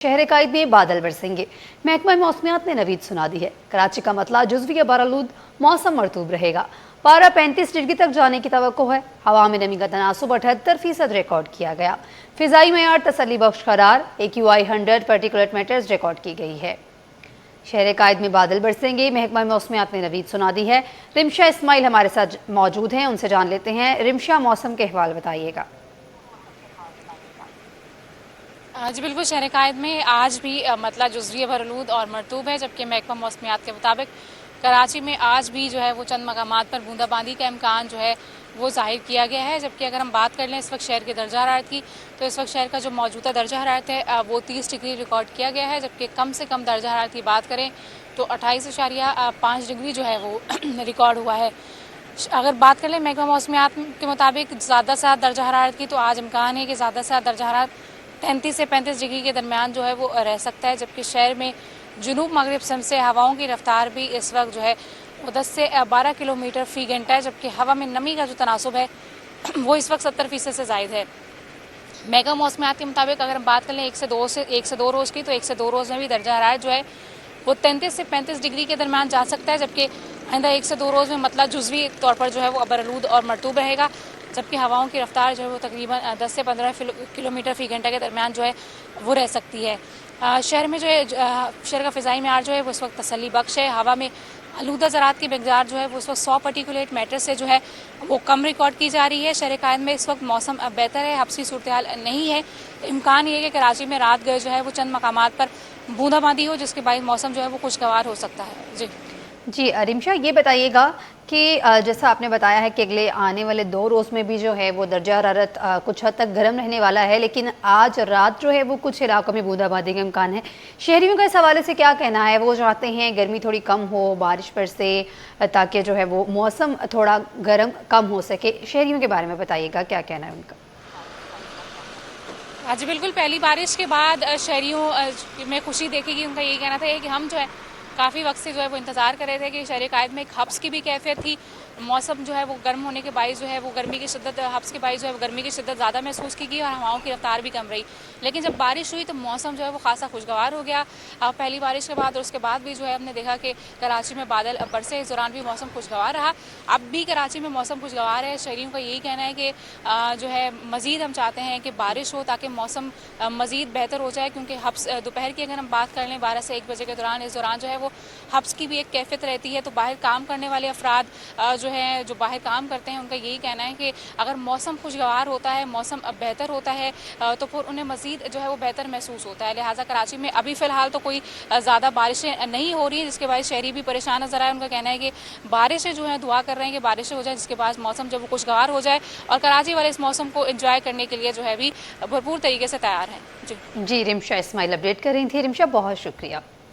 शहर कायद में बादल बरसेंगे। महकमा मौसमियात ने नवीद सुना दी है। कराची का मतला जुज़वी बरालूद, मौसम मरतूब रहेगा। पारा 35 डिग्री तक जाने की तवक्को है। हवा में नमी का तनासुब 78% रिकॉर्ड किया गया। फिजाई मेयार तसल्ली बख्श करार AQI 100 पार्टिकुलेट मैटर्स रिकॉर्ड की गई है। शहर कायद में बादल बरसेंगे। महकमा मौसमियात ने नवीद सुना दी है। रिमशा इस्माइल हमारे साथ मौजूद हैं, उनसे जान लेते हैं। रिमशा, मौसम के अहवाल बताइएगा। जी बिल्कुल, शहर कायद में आज भी मतला जुज़वी बरालूद और मरतूब है, जबकि महकमा मौसमियात के मुताबिक कराची में आज भी जो है वो चंद मकामात पर बूंदाबांदी का इम्कान जो है वो जाहिर किया गया है। जबकि अगर हम बात कर लें इस वक्त शहर के दर्जा हरारत की, तो इस वक्त शहर का जो मौजूदा दर्जा हरारत है वो 30 डिग्री रिकॉर्ड किया गया है। जबकि कम से कम दर्जा हरारत की बात करें तो 28.5 डिग्री जो है वो रिकॉर्ड हुआ है। अगर बात कर लें महकमा मौसमियात के मुताबिक ज़्यादा से ज़्यादा दर्जा हरारत की, तो आज इम्कान है कि ज़्यादा से ज़्यादा दर्जा हरारत 33 से 35 डिग्री के दरमियान जो है वो रह सकता है। जबकि शहर में जुनूब मगरिब सिमत से हवाओं की रफ्तार भी इस वक्त जो है वो 10 से 12 किलोमीटर फी घंटा है। जबकि हवा में नमी का जो तनासुब है वो इस वक्त 70% से ज़ायद है। महकमा मौसमियात के मुताबिक अगर हम बात कर लें एक से दो रोज़ की, तो 1 से 2 रोज़ में भी दर्जा हरारत जो है वो 33 से 35 डिग्री के दरमियान जा सकता है। जबकि आइंदा 1 से 2 रोज़ में मतलब जुज़वी तौर पर जो है वो बरालूद और मरतूब रहेगा। जबकि हवाओं की रफ्तार जो है वो तकरीबन 10 से 15 किलोमीटर फी घंटा के दरमियान जो है वो रह सकती है। शहर में जो है शहर का फ़िज़ाई मेयार जो है वो इस वक्त तसल्ली बख्श है। हवा में आलूदा ज़रात की मकदार जो है वो इस वक्त 100 पार्टिकुलेट मैटर से जो है वो कम रिकॉर्ड की जा रही है। शहर कायद में इस वक्त मौसम बेहतर है, हब्सी सूरत हाल नहीं है। इम्कान ये है कि कराची में रात गए जो है वो चंद मकामात पर बूंदाबांदी हो, जिसके बाद मौसम जो है वो खुशगवार हो सकता है। जी रिमशा, ये बताइएगा कि जैसा आपने बताया है कि अगले आने वाले 2 रोज़ में भी जो है वो दर्जा हरारत कुछ हद तक गर्म रहने वाला है, लेकिन आज रात जो है वो कुछ इलाकों में बूंदाबांदी का इम्कान है। शहरियों का इस हवाले से क्या कहना है? वो चाहते हैं गर्मी थोड़ी कम हो, बारिश बरसे, ताकि जो है वो मौसम थोड़ा गर्म कम हो सके। शहरियों के बारे में बताइएगा, क्या कहना है उनका? जी बिल्कुल, पहली बारिश के बाद शहरियों में खुशी देखेगी। उनका यही कहना था कि हम जो है काफ़ी वक्त से जो है वो इंतज़ार कर रहे थे कि शहर कायद में एक हब्स की भी कैफियत थी। मौसम जो है वो गर्म होने के बायस जो है वो गर्मी की शिद्दत हब्स के बायस जो है वो गर्मी की शिद्दत ज़्यादा महसूस की गई और हवाओं की रफ्तार भी कम रही। लेकिन जब बारिश हुई तो मौसम जो है वो खासा खुशगवार हो गया। पहली बारिश के बाद और उसके बाद भी जो है हमने देखा कि कराची में बादल बरसे, इस दौरान भी मौसम खुशगवार रहा। अब भी कराची में मौसम खुशगवार है। शहरियों का यही कहना है कि जो है मज़ीद हम चाहते हैं कि बारिश हो ताकि मौसम मज़ीद बेहतर हो जाए, क्योंकि हब्स दोपहर की अगर हम बात कर लें 12 से 1 बजे के दौरान, इस दौरान जो है वो हब्स की भी एक कैफियत रहती है। तो बाहर काम करने वाले अफराद जो बाहर काम करते हैं, उनका यही कहना है कि अगर मौसम खुशगवार होता है, मौसम बेहतर होता है, तो फिर उन्हें मज़ीद जो है वो बेहतर महसूस होता है। लिहाजा कराची में अभी फ़िलहाल तो कोई ज़्यादा बारिशें नहीं हो रही हैं, जिसके बाद शहरी भी परेशान नजर आए। उनका कहना है कि बारिशें जो हैं, दुआ कर रहे हैं कि बारिशें हो जाए, जिसके बाद मौसम जब वो खुशगवार हो जाए और कराची वाले इस मौसम को इंजॉय करने के लिए जो है भी भरपूर तरीके से तैयार हैं। जी रिमशा इस्माइल अपडेट कर रही थी। रिमशा, बहुत शुक्रिया।